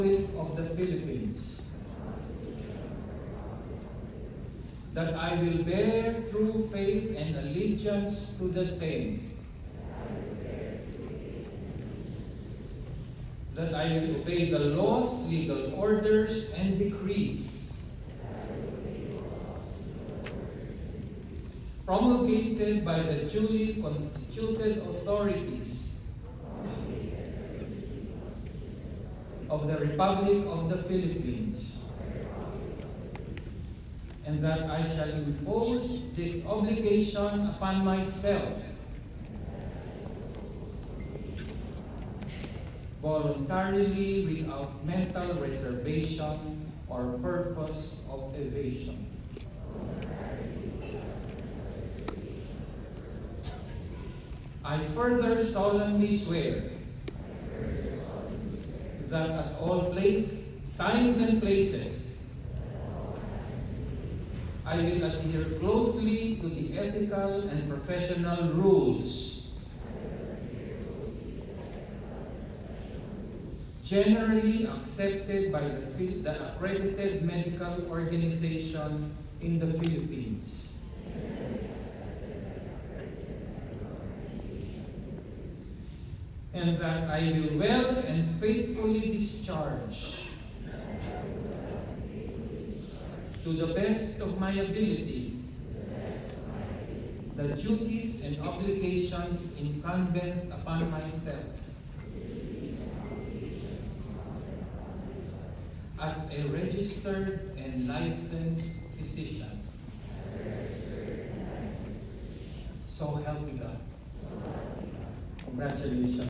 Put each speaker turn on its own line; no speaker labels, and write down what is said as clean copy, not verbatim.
of the Philippines, that I will bear true faith and allegiance to the same, that I will obey the laws, legal orders, and decrees promulgated by the duly constituted authorities of the Republic of the Philippines, and that I shall impose this obligation upon myself voluntarily, without mental reservation or purpose of evasion. I further solemnly swear that at all times and places, I will adhere closely to the ethical and professional rules generally accepted by the accredited medical organization in the Philippines, and that I will well and faithfully discharge, to the best of my ability, the duties and obligations incumbent upon myself as a registered and licensed physician. So help me God. Congratulations.